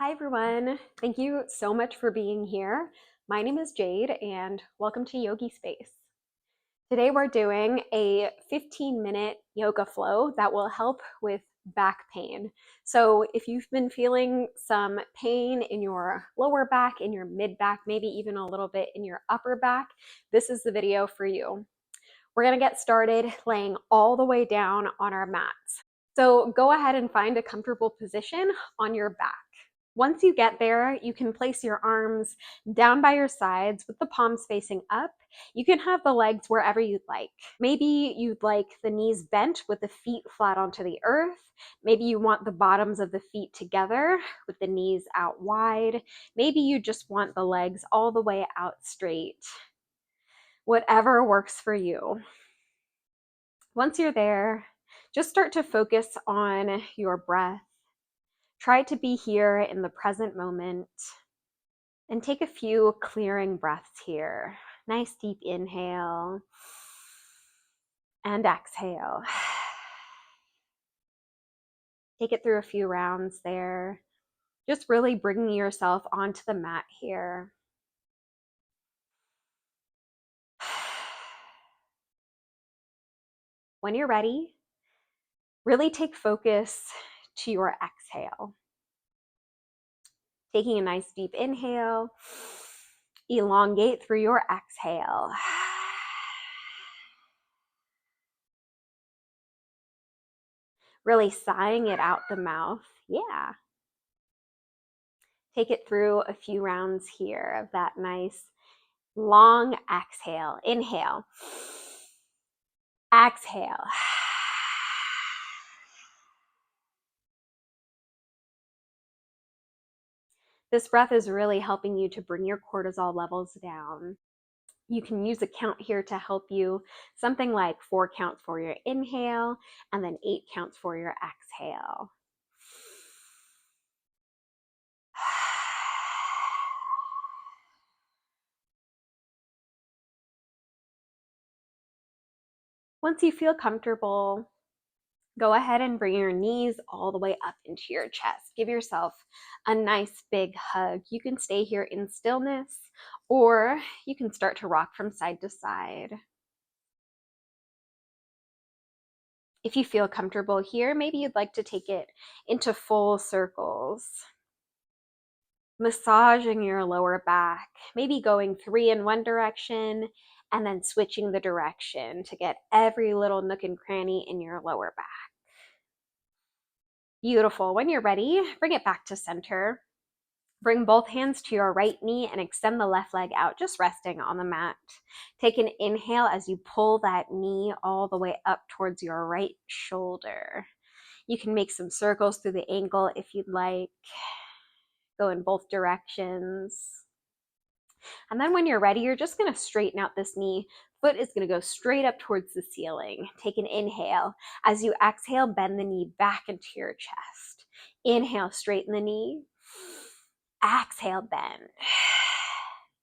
Hi, everyone. Thank you so much for being here. My name is Jade, and welcome to Yogi Space. Today, we're doing a 15-minute yoga flow that will help with back pain. So, if you've been feeling some pain in your lower back, in your mid back, maybe even a little bit in your upper back, this is the video for you. We're going to get started laying all the way down on our mats. So, go ahead and find a comfortable position on your back. Once you get there, you can place your arms down by your sides with the palms facing up. You can have the legs wherever you'd like. Maybe you'd like the knees bent with the feet flat onto the earth. Maybe you want the bottoms of the feet together with the knees out wide. Maybe you just want the legs all the way out straight. Whatever works for you. Once you're there, just start to focus on your breath. Try to be here in the present moment and take a few clearing breaths here. Nice deep inhale and exhale. Take it through a few rounds there. Just really bringing yourself onto the mat here. When you're ready, really take focus to your exhale. Taking a nice deep inhale, elongate through your exhale. Really sighing it out the mouth. Yeah. Take it through a few rounds here of that nice long exhale. Inhale. Exhale. This breath is really helping you to bring your cortisol levels down. You can use a count here to help you, something like 4 counts for your inhale and then 8 counts for your exhale. Once you feel comfortable, go ahead and bring your knees all the way up into your chest. Give yourself a nice big hug. You can stay here in stillness, or you can start to rock from side to side. If you feel comfortable here, maybe you'd like to take it into full circles. Massaging your lower back, maybe going 3 in one direction and then switching the direction to get every little nook and cranny in your lower back. Beautiful. When you're ready, bring it back to center. Bring both hands to your right knee and extend the left leg out, just resting on the mat. Take an inhale as you pull that knee all the way up towards your right shoulder. You can make some circles through the ankle if you'd like. Go in both directions. And then when you're ready, you're just going to straighten out this knee. Foot is going to go straight up towards the ceiling. Take an inhale. As you exhale, bend the knee back into your chest. Inhale, straighten the knee. Exhale, bend.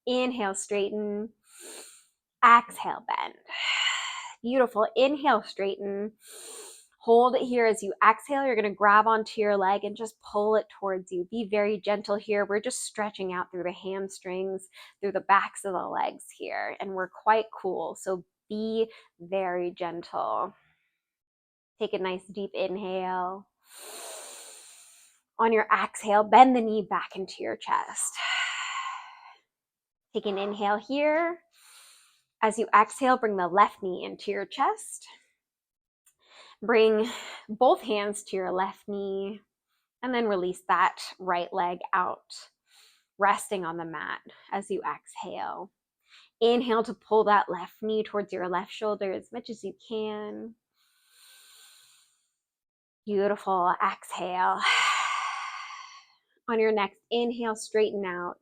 Inhale, straighten. Exhale, bend. Beautiful. Inhale, straighten. Hold it here. As you exhale, you're going to grab onto your leg and just pull it towards you. Be very gentle here. We're just stretching out through the hamstrings, through the backs of the legs here, and we're quite cool. So be very gentle. Take a nice deep inhale. On your exhale, bend the knee back into your chest. Take an inhale here. As you exhale, bring the left knee into your chest. Bring both hands to your left knee and then release that right leg out, resting on the mat as you exhale. Inhale to pull that left knee towards your left shoulder as much as you can. Beautiful. Exhale. On your next inhale, straighten out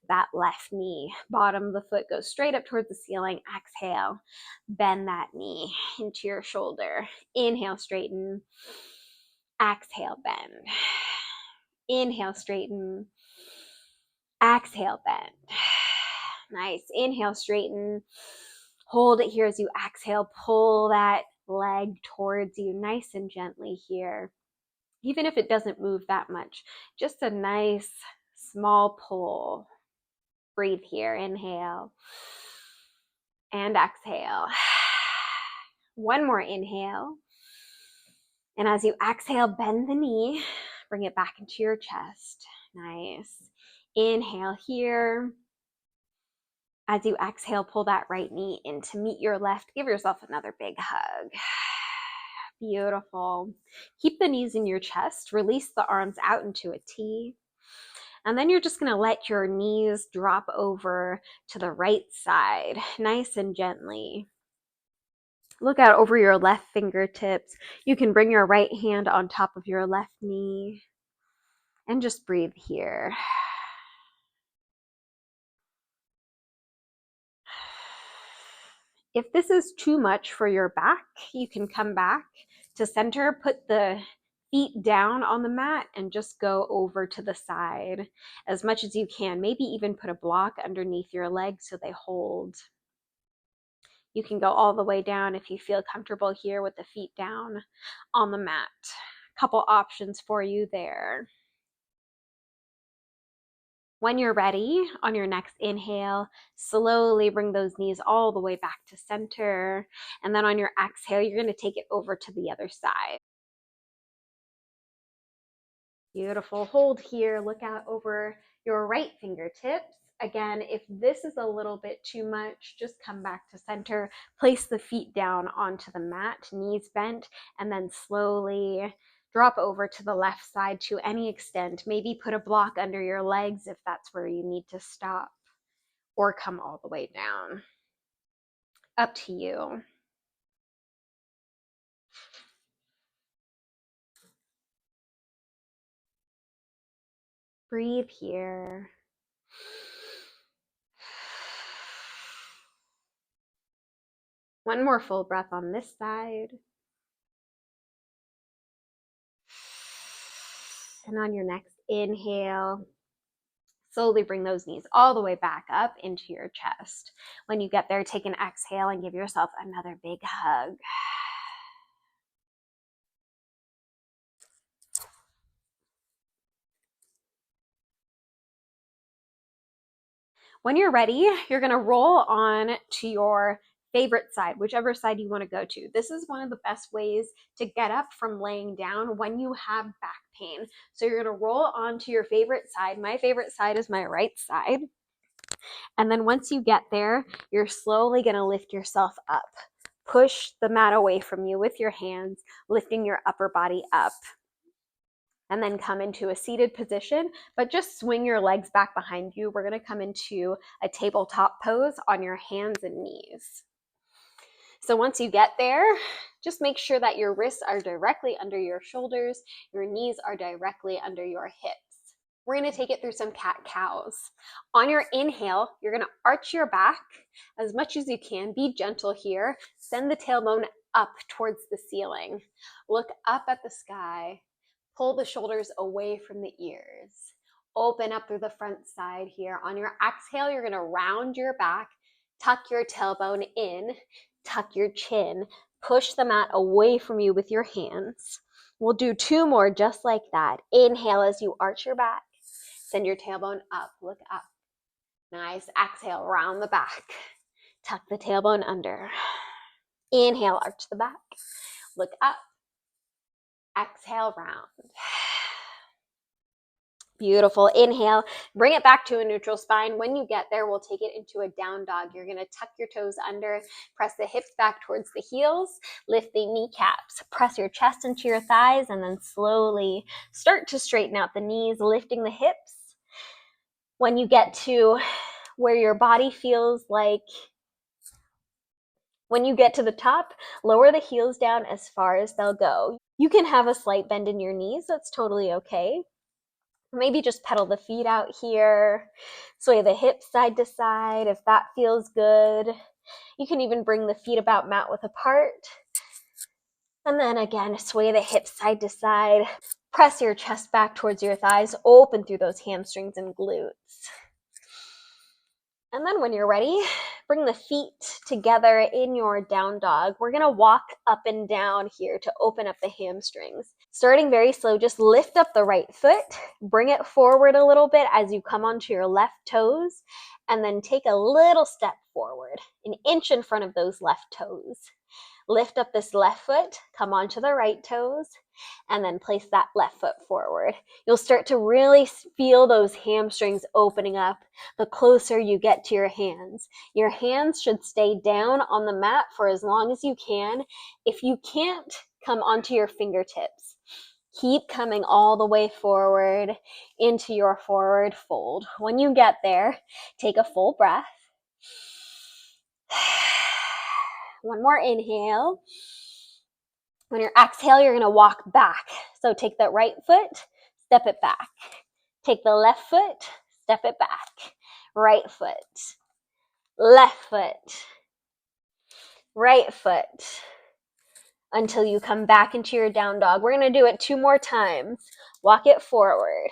that left knee. Bottom of the foot goes straight up towards the ceiling. Exhale. Bend that knee into your shoulder. Inhale, straighten. Exhale, bend. Inhale, straighten. Exhale, bend. Nice. Inhale, straighten. Hold it here as you exhale. Pull that leg towards you nice and gently here. even if it doesn't move that much. Just a nice small pull. Breathe here. Inhale and exhale. One more inhale. And as you exhale, bend the knee, bring it back into your chest. Nice. Inhale here. As you exhale, pull that right knee in to meet your left. Give yourself another big hug. Beautiful. Keep the knees in your chest. Release the arms out into a T. And then you're just going to let your knees drop over to the right side, nice and gently. Look out over your left fingertips. You can bring your right hand on top of your left knee and just breathe here. If this is too much for your back, you can come back to center, put the feet down on the mat and just go over to the side as much as you can. Maybe even put a block underneath your legs so they hold. You can go all the way down if you feel comfortable here with the feet down on the mat. Couple options for you there. When you're ready, on your next inhale, slowly bring those knees all the way back to center. And then on your exhale, you're going to take it over to the other side. Beautiful. Hold here. Look out over your right fingertips. Again, if this is a little bit too much, just come back to center. Place the feet down onto the mat, knees bent, and then slowly drop over to the left side to any extent. Maybe put a block under your legs if that's where you need to stop, or come all the way down. Up to you. Breathe here. One more full breath on this side. And on your next inhale, slowly bring those knees all the way back up into your chest. When you get there, take an exhale and give yourself another big hug. When you're ready, you're going to roll on to your favorite side, whichever side you want to go to. This is one of the best ways to get up from laying down when you have back pain. So you're going to roll onto your favorite side. My favorite side is my right side. And then once you get there, you're slowly going to lift yourself up. Push the mat away from you with your hands, lifting your upper body up. And then come into a seated position, but just swing your legs back behind you. We're going to come into a tabletop pose on your hands and knees. So once you get there, just make sure that your wrists are directly under your shoulders, your knees are directly under your hips. We're going to take it through some cat-cows. On your inhale, you're going to arch your back as much as you can. Be gentle here. Send the tailbone up towards the ceiling. Look up at the sky. Pull the shoulders away from the ears. Open up through the front side here. On your exhale, you're going to round your back, tuck your tailbone in, tuck your chin, push the mat away from you with your hands. We'll do two more just like that. Inhale as you arch your back. Send your tailbone up, look up. Nice. Exhale, round the back. Tuck the tailbone under. Inhale, arch the back. Look up. Exhale, round. Beautiful. Inhale, bring it back to a neutral spine. When you get there, we'll take it into a down dog. You're going to tuck your toes under, press the hips back towards the heels, lift the kneecaps, press your chest into your thighs, and then slowly start to straighten out the knees, lifting the hips. When you get to where your body feels like, when you get to the top, lower the heels down as far as they'll go. You can have a slight bend in your knees. That's totally okay. Maybe just pedal the feet out here, sway the hips side to side if that feels good. You can even bring the feet about mat width apart. And then again, sway the hips side to side. Press your chest back towards your thighs, open through those hamstrings and glutes. And then when you're ready, bring the feet together in your down dog. We're gonna walk up and down here to open up the hamstrings. Starting very slow, just lift up the right foot, bring it forward a little bit as you come onto your left toes, and then take a little step forward, an inch in front of those left toes. Lift up this left foot, come onto the right toes, and then place that left foot forward. You'll start to really feel those hamstrings opening up the closer you get to your hands. Your hands should stay down on the mat for as long as you can. If you can't, come onto your fingertips. Keep coming all the way forward into your forward fold. When you get there, take a full breath. One more inhale. On your exhale, you're going to walk back. So take that right foot, step it back. Take the left foot, step it back. Right foot, left foot, right foot, until you come back into your down dog. We're going to do it 2 more times. Walk it forward.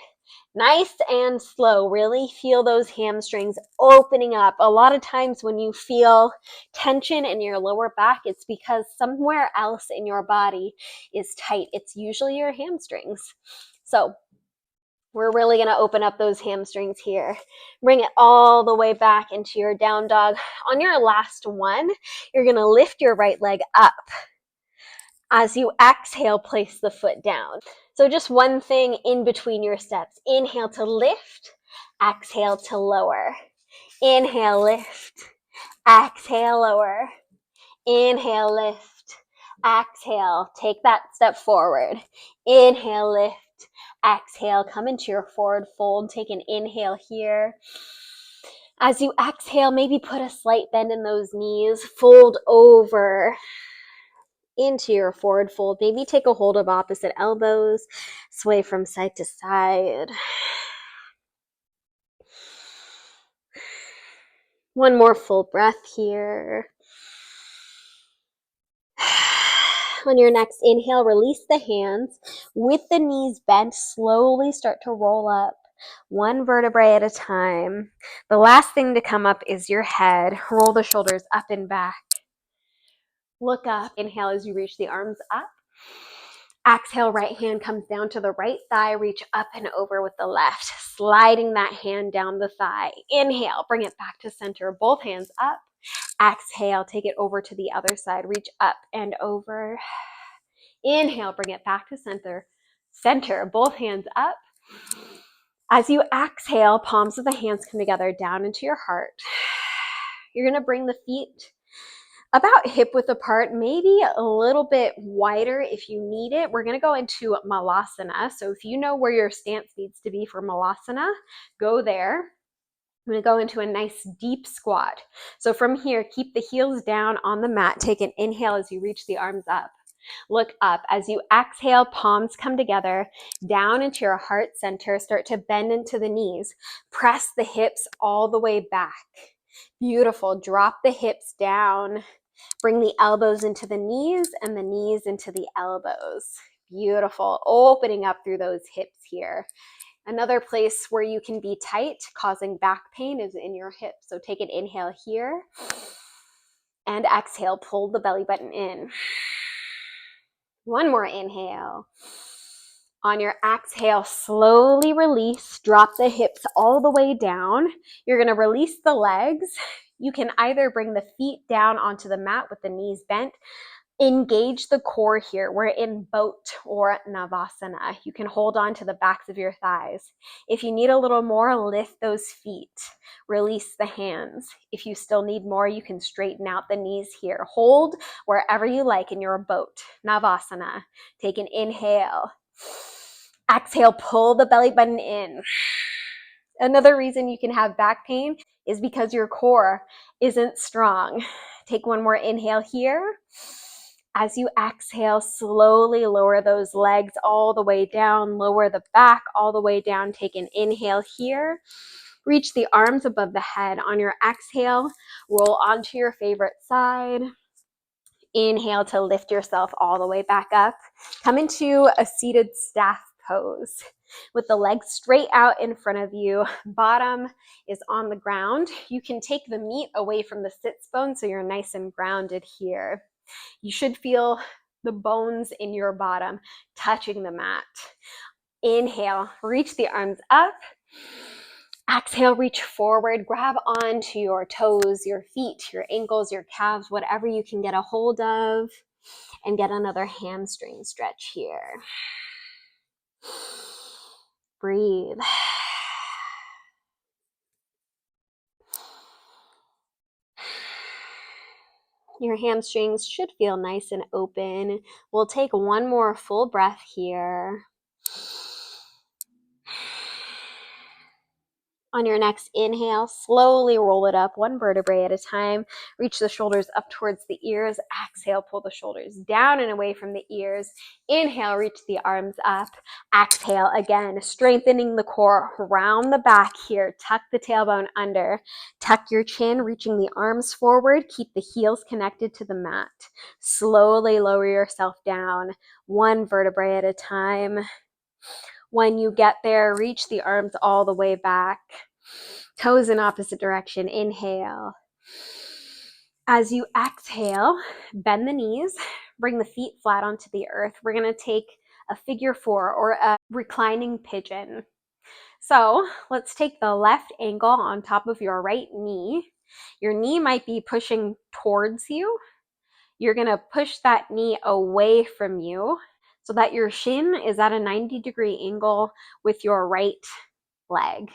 Nice and slow. Really feel those hamstrings opening up. A lot of times when you feel tension in your lower back, it's because somewhere else in your body is tight. It's usually your hamstrings. So we're really going to open up those hamstrings here. Bring it all the way back into your down dog. On your last one, you're going to lift your right leg up. As you exhale, place the foot down. So just one thing in between your steps. Inhale to lift, exhale to lower. Inhale, lift, exhale, lower. Inhale, lift, exhale. Take that step forward. Inhale, lift, exhale. Come into your forward fold. Take an inhale here. As you exhale, maybe put a slight bend in those knees. Fold over into your forward fold. Maybe take a hold of opposite elbows, sway from side to side. One more full breath here. On your next inhale, release the hands. With the knees bent, slowly start to roll up, one vertebrae at a time. The last thing to come up is your head. Roll the shoulders up and back. Look up. Inhale as you reach the arms up. Exhale, right hand comes down to the right thigh. Reach up and over with the left, sliding that hand down the thigh. Inhale, bring it back to center. Both hands up. Exhale, take it over to the other side. Reach up and over. Inhale, bring it back to center. Center, both hands up. As you exhale, palms of the hands come together down into your heart. You're going to bring the feet about hip width apart, maybe a little bit wider if you need it. We're going to go into Malasana. So if you know where your stance needs to be for Malasana, go there. I'm going to go into a nice deep squat. So from here, keep the heels down on the mat. Take an inhale as you reach the arms up. Look up. As you exhale, palms come together down into your heart center. Start to bend into the knees. Press the hips all the way back. Beautiful. Drop the hips down. Bring the elbows into the knees and the knees into the elbows. Beautiful. Opening up through those hips here. Another place where you can be tight, causing back pain, is in your hips. So take an inhale here and exhale. Pull the belly button in. One more inhale. On your exhale, slowly release. Drop the hips all the way down. You're going to release the legs. You can either bring the feet down onto the mat with the knees bent. Engage the core here. We're in boat or Navasana. You can hold on to the backs of your thighs. If you need a little more, lift those feet. Release the hands. If you still need more, you can straighten out the knees here. Hold wherever you like in your boat. Navasana. Take an inhale. Exhale, pull the belly button in. Another reason you can have back pain is because your core isn't strong. Take one more inhale here. As you exhale, slowly lower those legs all the way down. Lower the back all the way down. Take an inhale here. Reach the arms above the head. On your exhale, roll onto your favorite side. Inhale to lift yourself all the way back up. Come into a seated staff pose. with the legs straight out in front of you. Bottom is on the ground. You can take the meat away from the sits bone so you're nice and grounded here. You should feel the bones in your bottom touching the mat. Inhale, reach the arms up. Exhale, reach forward, grab onto your toes, your feet, your ankles, your calves, whatever you can get a hold of, and get another hamstring stretch here. Breathe. Your hamstrings should feel nice and open. We'll take one more full breath here. On your next inhale, slowly roll it up one vertebrae at a time. Reach the shoulders up towards the ears. Exhale, pull the shoulders down and away from the ears. Inhale, reach the arms up. Exhale, again, strengthening the core. Round the back here. Tuck the tailbone under. Tuck your chin, reaching the arms forward. Keep the heels connected to the mat. Slowly lower yourself down, one vertebrae at a time. When you get there, reach the arms all the way back. Toes in opposite direction. Inhale. As you exhale, bend the knees, bring the feet flat onto the earth. We're going to take a figure four or a reclining pigeon. So let's take the left ankle on top of your right knee. Your knee might be pushing towards you. You're going to push that knee away from you so that your shin is at a 90-degree angle with your right leg.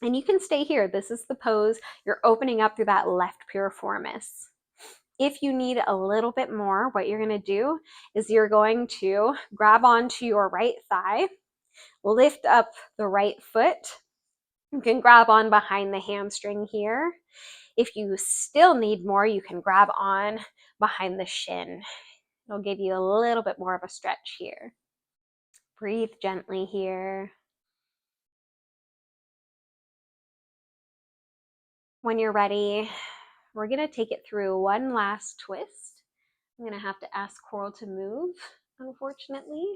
And you can stay here. This is the pose. You're opening up through that left piriformis. If you need a little bit more, what you're going to do is you're going to grab onto your right thigh, lift up the right foot. You can grab on behind the hamstring here. If you still need more, you can grab on behind the shin. It'll give you a little bit more of a stretch here. Breathe gently here. When you're ready, we're going to take it through one last twist. I'm going to have to ask Coral to move, unfortunately.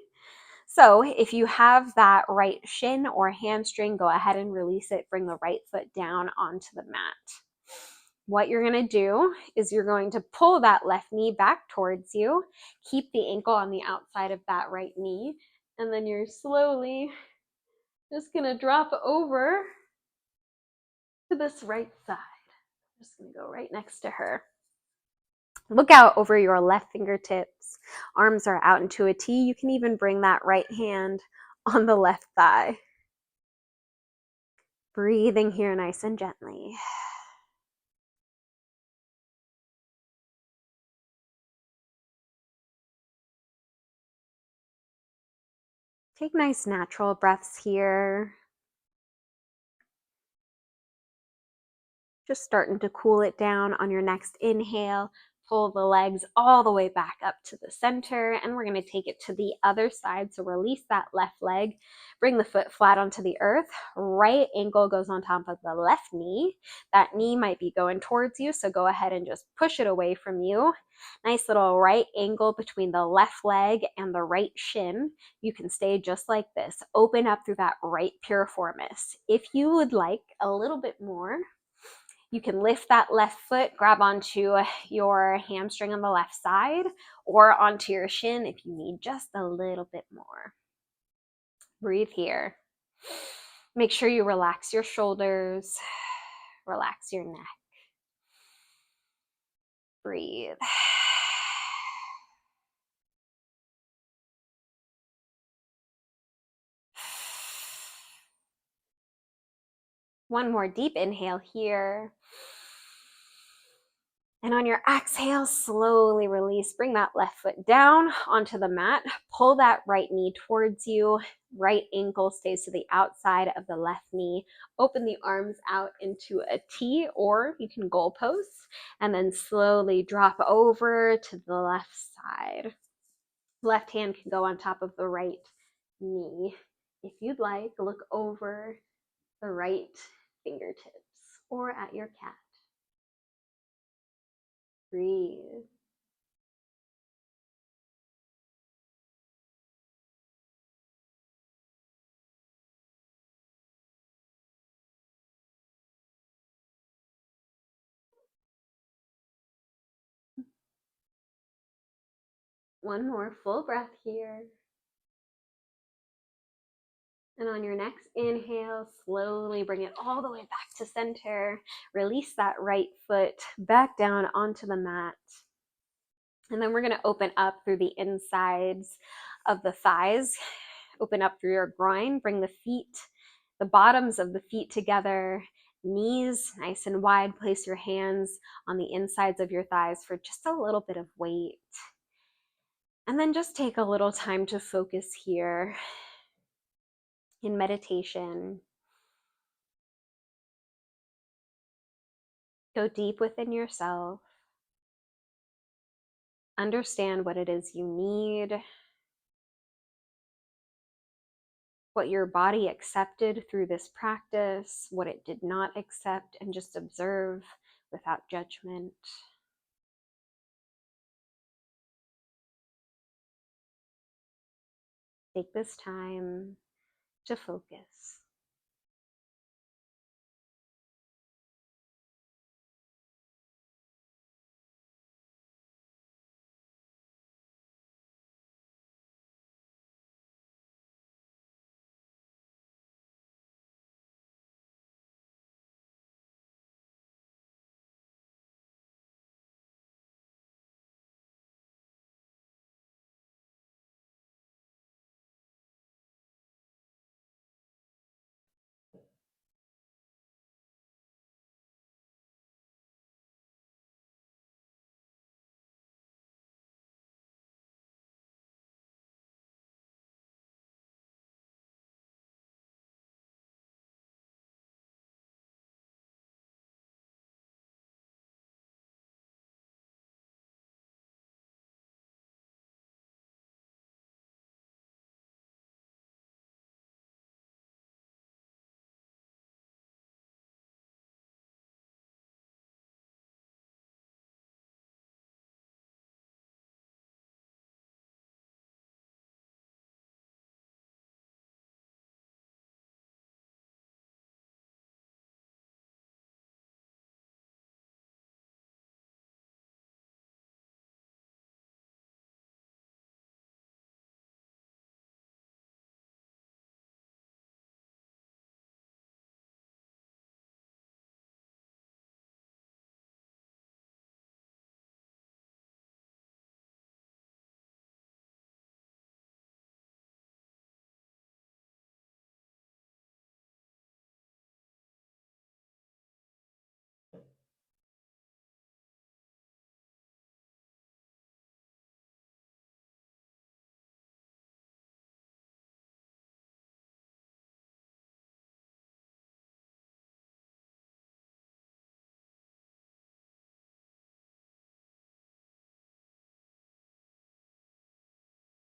So if you have that right shin or hamstring, go ahead and release it. Bring the right foot down onto the mat. What you're going to do is you're going to pull that left knee back towards you. Keep the ankle on the outside of that right knee. And then you're slowly just going to drop over to this right side. I'm just going to go right next to her. Look out over your left fingertips. Arms are out into a T. You can even bring that right hand on the left thigh. Breathing here nice and gently. Take nice natural breaths here. Just starting to cool it down on your next inhale. Pull the legs all the way back up to the center, and we're going to take it to the other side. So release that left leg, bring the foot flat onto the earth. Right ankle goes on top of the left knee. That knee might be going towards you, so go ahead and just push it away from you. Nice little right angle between the left leg and the right shin. You can stay just like this. Open up through that right piriformis. If you would like a little bit more, you can lift that left foot, grab onto your hamstring on the left side or onto your shin if you need just a little bit more. Breathe here. Make sure you relax your shoulders, relax your neck. Breathe. One more deep inhale here. And on your exhale, slowly release. Bring that left foot down onto the mat. Pull that right knee towards you. Right ankle stays to the outside of the left knee. Open the arms out into a T, or you can goal pose, and then slowly drop over to the left side. Left hand can go on top of the right knee. If you'd like, look over the right fingertips or at your cat. Breathe. One more full breath here. And on your next inhale, slowly bring it all the way back to center. Release that right foot back down onto the mat. And then we're going to open up through the insides of the thighs. Open up through your groin. Bring the feet, the bottoms of the feet together. Knees nice and wide. Place your hands on the insides of your thighs for just a little bit of weight. And then just take a little time to focus here in meditation. Go deep within yourself. Understand what it is you need, what your body accepted through this practice, what it did not accept, and just observe without judgment. Take this time to focus.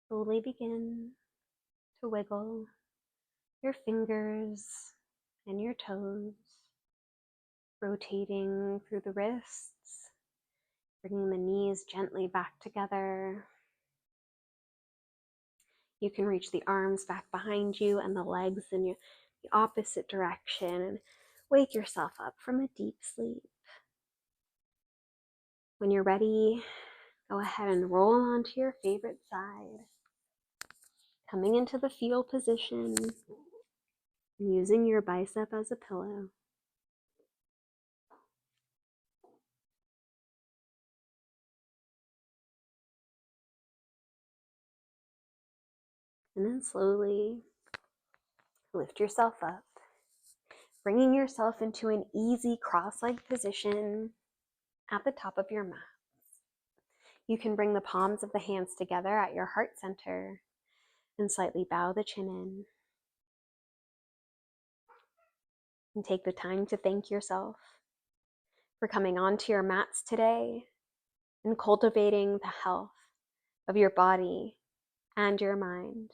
Slowly begin to wiggle your fingers and your toes, rotating through the wrists, bringing the knees gently back together. You can reach the arms back behind you and the legs in the opposite direction and wake yourself up from a deep sleep. When you're ready, go ahead and roll onto your favorite side, coming into the fetal position, using your bicep as a pillow. And then slowly lift yourself up, bringing yourself into an easy cross-legged position at the top of your mat. You can bring the palms of the hands together at your heart center and slightly bow the chin in. And take the time to thank yourself for coming onto your mats today and cultivating the health of your body and your mind.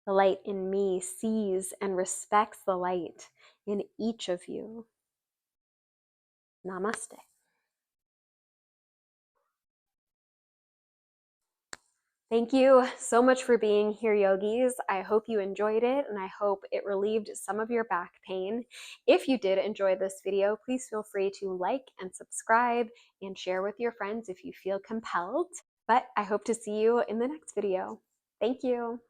The light in me sees and respects the light in each of you. Namaste. Thank you so much for being here, yogis. I hope you enjoyed it, and I hope it relieved some of your back pain. If you did enjoy this video, please feel free to like and subscribe and share with your friends if you feel compelled. But I hope to see you in the next video. Thank you.